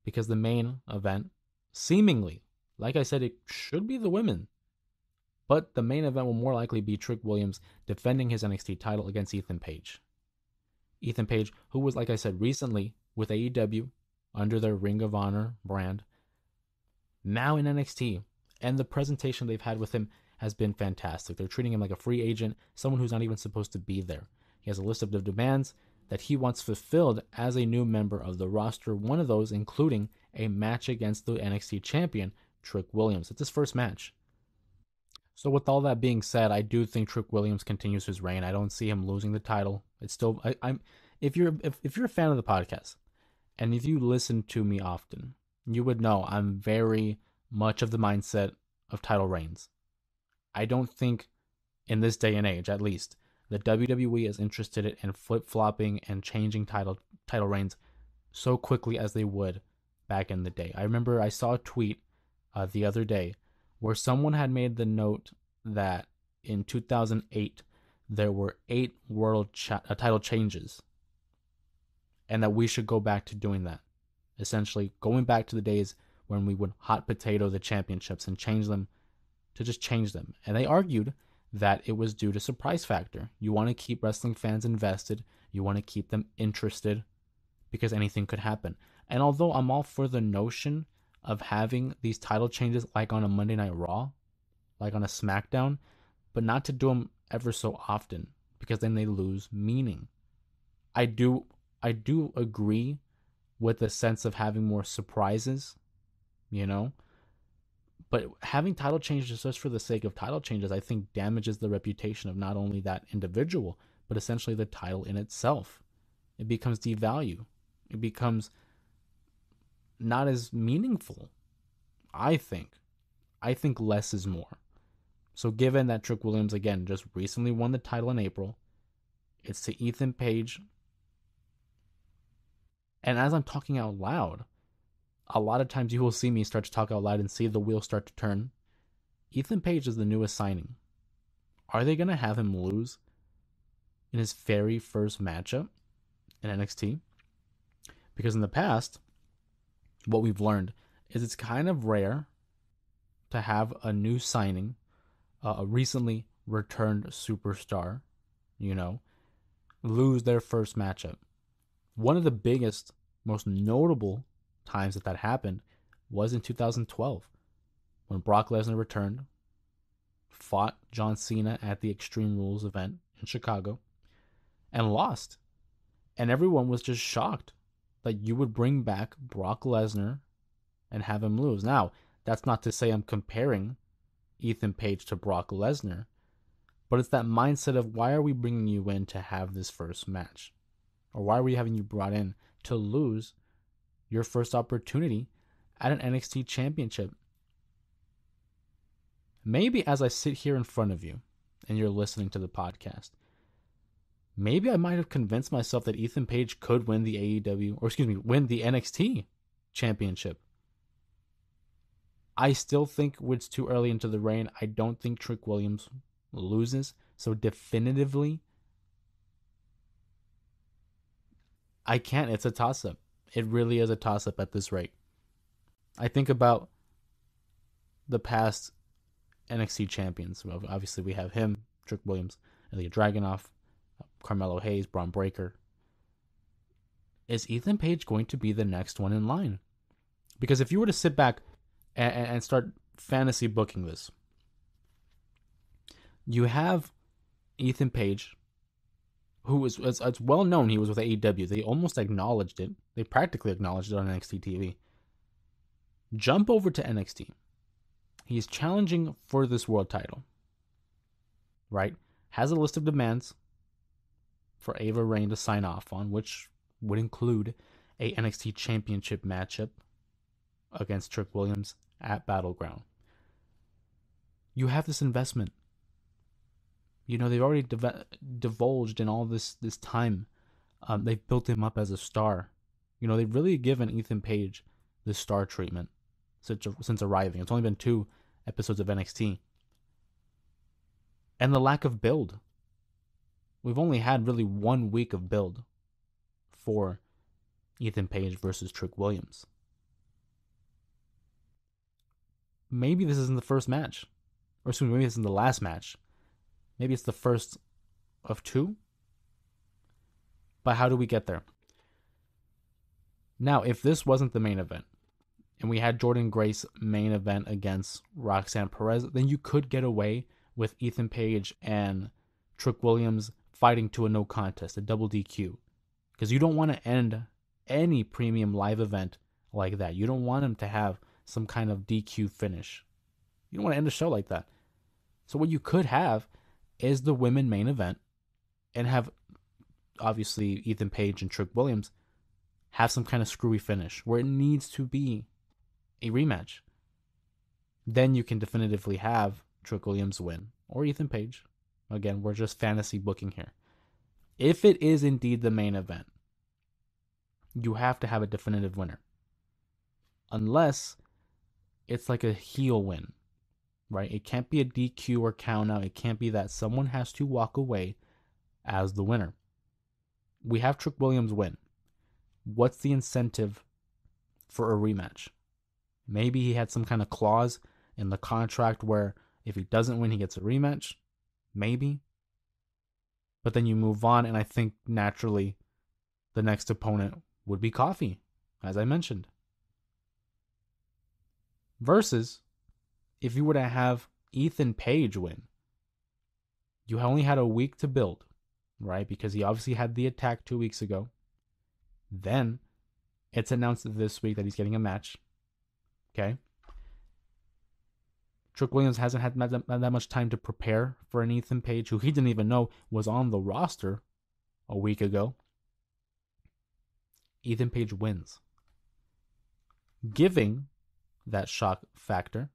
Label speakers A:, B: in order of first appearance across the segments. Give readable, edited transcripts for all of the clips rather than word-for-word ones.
A: because the main event, seemingly, like I said, it should be the women, but the main event will more likely be Trick Williams defending his NXT title against Ethan Page. Ethan Page, who was, like I said, recently with AEW under their Ring of Honor brand, now in NXT. And the presentation they've had with him has been fantastic. They're treating him like a free agent, someone who's not even supposed to be there. He has a list of the demands that he wants fulfilled as a new member of the roster. One of those including a match against the NXT champion, Trick Williams. It's his first match. So with all that being said, I do think Trick Williams continues his reign. I don't see him losing the title. It's still I'm if you're a fan of the podcast and if you listen to me often, you would know I'm very much of the mindset of title reigns. I don't think in this day and age, at least, the WWE is interested in flip flopping and changing title reigns so quickly as they would back in the day. I remember I saw a tweet the other day where someone had made the note that in 2008 there were 8 title changes, and that we should go back to doing that. Essentially, going back to the days when we would hot potato the championships and change them to just change them. And they argued that it was due to surprise factor. You want to keep wrestling fans invested, you want to keep them interested because anything could happen. And although I'm all for the notion of having these title changes like on a Monday Night Raw, like on a SmackDown, but not to do them ever so often because then they lose meaning. I do agree with the sense of having more surprises, you know, but having title changes just for the sake of title changes, I think damages the reputation of not only that individual, but essentially the title in itself. It becomes devalued. It becomes not as meaningful, I think. I think less is more. So given that Trick Williams, again, just recently won the title in April, it's to Ethan Page. And as I'm talking out loud, a lot of times you will see me start to talk out loud and see the wheels start to turn. Ethan Page is the newest signing. Are they going to have him lose in his very first matchup in NXT? Because in the past, what we've learned is it's kind of rare to have a new signing, a recently returned superstar, lose their first matchup. One of the biggest, most notable times that happened was in 2012 when Brock Lesnar returned, fought John Cena at the Extreme Rules event in Chicago, and lost. And everyone was just shocked that you would bring back Brock Lesnar and have him lose. Now, that's not to say I'm comparing Ethan Page to Brock Lesnar, but it's that mindset of why are we bringing you in to have this first match? Or why are we having you brought in to lose your first opportunity at an NXT championship? Maybe as I sit here in front of you and you're listening to the podcast, maybe I might have convinced myself that Ethan Page could win the win the NXT championship. I still think it's too early into the reign. I don't think Trick Williams loses. So definitively, I can't. It's a toss-up. It really is a toss-up at this rate. I think about the past NXT champions. Well, obviously, we have him, Trick Williams, Ilya Dragunov, Carmelo Hayes, Braun Breaker. Is Ethan Page going to be the next one in line? Because if you were to sit back and start fantasy booking this, you have Ethan Page, who is, it's well known he was with AEW. They almost acknowledged it. They practically acknowledged it on NXT TV. Jump over to NXT. He's challenging for this world title, right? Has a list of demands for Ava Raine to sign off on, which would include a NXT championship matchup against Trick Williams at Battleground. You have this investment. They've already divulged in all this time. They've built him up as a star. They've really given Ethan Page the star treatment since arriving. It's only been 2 episodes of NXT. And the lack of build. We've only had really 1 week of build for Ethan Page versus Trick Williams. maybe this isn't the first match. Or excuse me, maybe this isn't the last match. Maybe it's the first of two. But how do we get there? Now, if this wasn't the main event, and we had Jordynne Grace main event against Roxanne Perez, then you could get away with Ethan Page and Trick Williams fighting to a no contest, a double DQ. Because you don't want to end any premium live event like that. You don't want them to have some kind of DQ finish. You don't want to end a show like that. So what you could have is the women main event and have, obviously, Ethan Page and Trick Williams have some kind of screwy finish where it needs to be a rematch. Then you can definitively have Trick Williams win or Ethan Page. Again, we're just fantasy booking here. If it is indeed the main event, you have to have a definitive winner. Unless it's like a heel win, right? It can't be a DQ or count out. It can't be that. Someone has to walk away as the winner. We have Trick Williams win. What's the incentive for a rematch? Maybe he had some kind of clause in the contract where if he doesn't win, he gets a rematch. Maybe. But then you move on, and I think naturally the next opponent would be Coffee, as I mentioned. Versus, if you were to have Ethan Page win, you only had a week to build, right? Because he obviously had the attack 2 weeks ago. Then it's announced this week that he's getting a match. Okay. Trick Williams hasn't had that much time to prepare for an Ethan Page, who he didn't even know was on the roster a week ago. Ethan Page wins, giving that shock factor,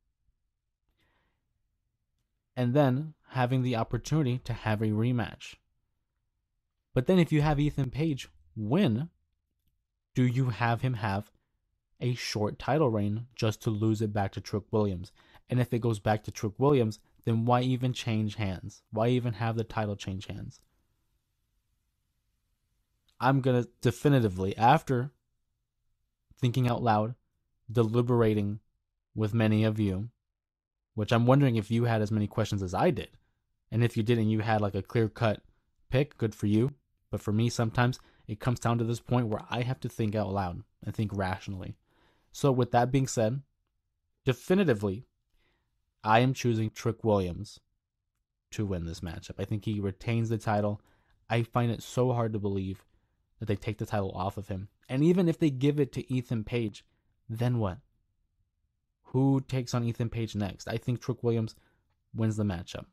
A: and then having the opportunity to have a rematch. But then if you have Ethan Page win, do you have him have a short title reign just to lose it back to Trick Williams? And if it goes back to Trick Williams, then why even change hands? Why even have the title change hands? I'm going to definitively, after thinking out loud, deliberating with many of you, which I'm wondering if you had as many questions as I did. And if you didn't, you had like a clear-cut pick, good for you. But for me, sometimes it comes down to this point where I have to think out loud and think rationally. So with that being said, definitively, I am choosing Trick Williams to win this matchup. I think he retains the title. I find it so hard to believe that they take the title off of him. And even if they give it to Ethan Page, then what? Who takes on Ethan Page next? I think Trick Williams wins the matchup.